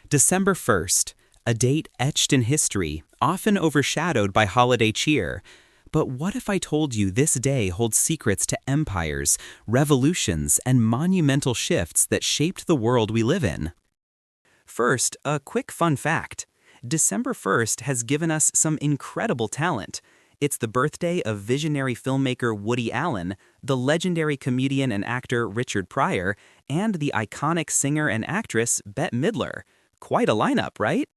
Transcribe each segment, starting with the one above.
December 1st, a date etched in history, often overshadowed by holiday cheer. But what if I told you this day holds secrets to empires, revolutions, and monumental shifts that shaped the world we live in? First, a quick fun fact. December 1st has given us some incredible talent. It's the birthday of visionary filmmaker Woody Allen, the legendary comedian and actor Richard Pryor, and the iconic singer and actress Bette Midler. Quite a lineup, right?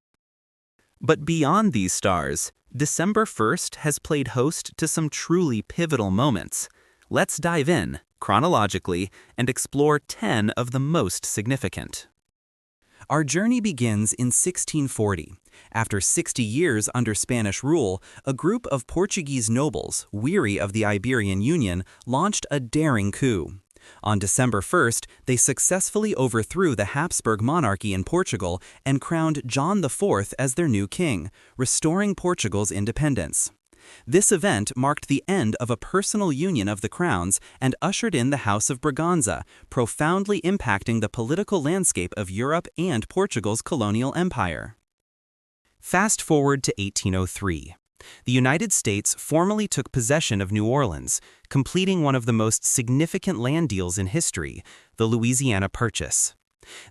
But beyond these stars, December 1st has played host to some truly pivotal moments. Let's dive in, chronologically, and explore 10 of the most significant. Our journey begins in 1640. After 60 years under Spanish rule, a group of Portuguese nobles, weary of the Iberian Union, launched a daring coup. On December 1st, they successfully overthrew the Habsburg monarchy in Portugal and crowned John IV as their new king, restoring Portugal's independence. This event marked the end of a personal union of the crowns and ushered in the House of Braganza, profoundly impacting the political landscape of Europe and Portugal's colonial empire. Fast forward to 1803. The United States formally took possession of New Orleans, completing one of the most significant land deals in history, the Louisiana Purchase.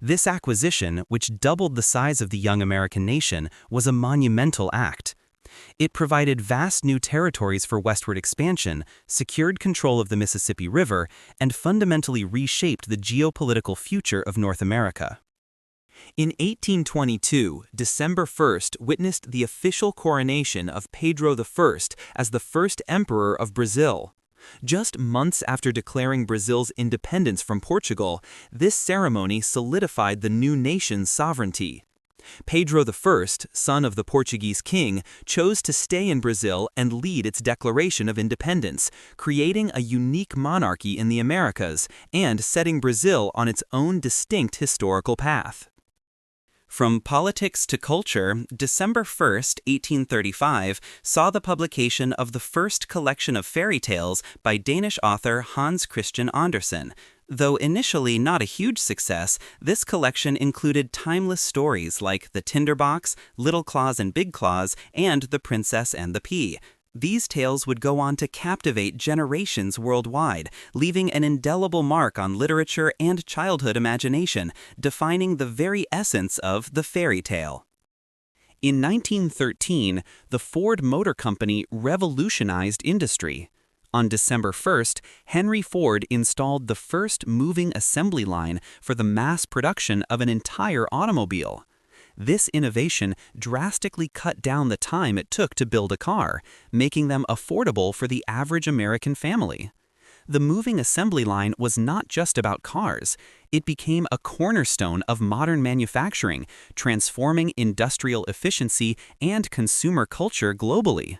This acquisition, which doubled the size of the young American nation, was a monumental act. It provided vast new territories for westward expansion, secured control of the Mississippi River, and fundamentally reshaped the geopolitical future of North America. In 1822, December 1st witnessed the official coronation of Pedro I as the first emperor of Brazil. Just months after declaring Brazil's independence from Portugal, this ceremony solidified the new nation's sovereignty. Pedro I, son of the Portuguese king, chose to stay in Brazil and lead its declaration of independence, creating a unique monarchy in the Americas and setting Brazil on its own distinct historical path. From politics to culture, December 1st, 1835, saw the publication of the first collection of fairy tales by Danish author Hans Christian Andersen. Though initially not a huge success, this collection included timeless stories like The Tinderbox, Little Claus and Big Claus, and The Princess and the Pea. These tales would go on to captivate generations worldwide, leaving an indelible mark on literature and childhood imagination, defining the very essence of the fairy tale. In 1913, the Ford Motor Company revolutionized industry. On December 1st, Henry Ford installed the first moving assembly line for the mass production of an entire automobile. This innovation drastically cut down the time it took to build a car, making them affordable for the average American family. The moving assembly line was not just about cars. It became a cornerstone of modern manufacturing, transforming industrial efficiency and consumer culture globally.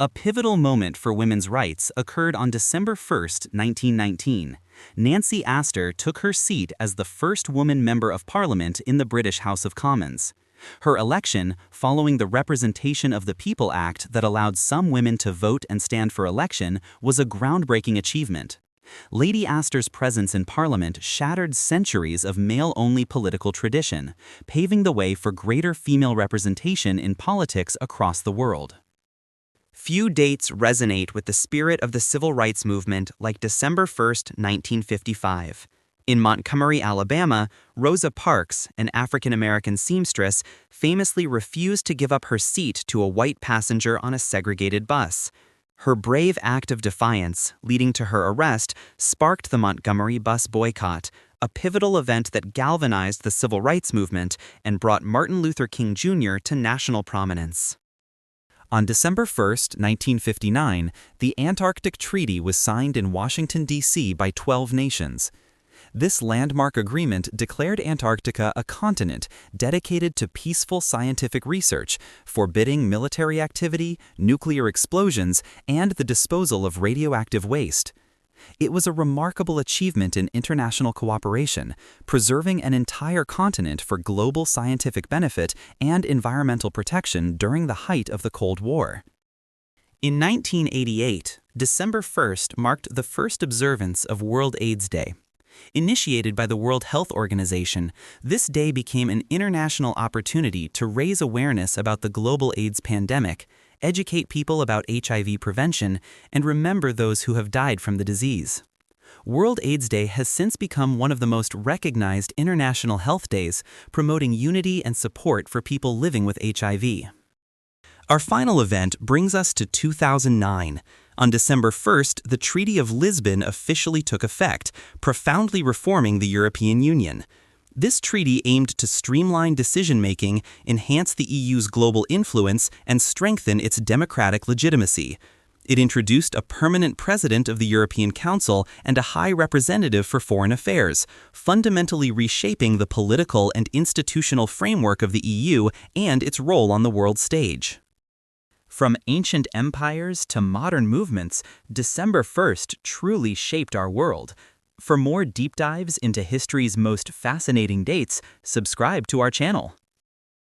A pivotal moment for women's rights occurred on December 1st, 1919. Nancy Astor took her seat as the first woman member of Parliament in the British House of Commons. Her election, following the Representation of the People Act that allowed some women to vote and stand for election, was a groundbreaking achievement. Lady Astor's presence in Parliament shattered centuries of male-only political tradition, paving the way for greater female representation in politics across the world. Few dates resonate with the spirit of the civil rights movement like December 1st, 1955. In Montgomery, Alabama, Rosa Parks, an African-American seamstress, famously refused to give up her seat to a white passenger on a segregated bus. Her brave act of defiance, leading to her arrest, sparked the Montgomery bus boycott, a pivotal event that galvanized the civil rights movement and brought Martin Luther King Jr. to national prominence. On December 1st, 1959, the Antarctic Treaty was signed in Washington, D.C. by 12 nations. This landmark agreement declared Antarctica a continent dedicated to peaceful scientific research, forbidding military activity, nuclear explosions, and the disposal of radioactive waste. It was a remarkable achievement in international cooperation, preserving an entire continent for global scientific benefit and environmental protection during the height of the Cold War. In 1988, December 1st marked the first observance of World AIDS Day. Initiated by the World Health Organization, this day became an international opportunity to raise awareness about the global AIDS pandemic, educate people about HIV prevention, and remember those who have died from the disease. World AIDS Day has since become one of the most recognized international health days, promoting unity and support for people living with HIV. Our final event brings us to 2009. On December 1st, the Treaty of Lisbon officially took effect, profoundly reforming the European Union. This treaty aimed to streamline decision-making, enhance the EU's global influence, and strengthen its democratic legitimacy. It introduced a permanent president of the European Council and a high representative for foreign affairs, fundamentally reshaping the political and institutional framework of the EU and its role on the world stage. From ancient empires to modern movements, December 1st truly shaped our world. For more deep dives into history's most fascinating dates, subscribe to our channel.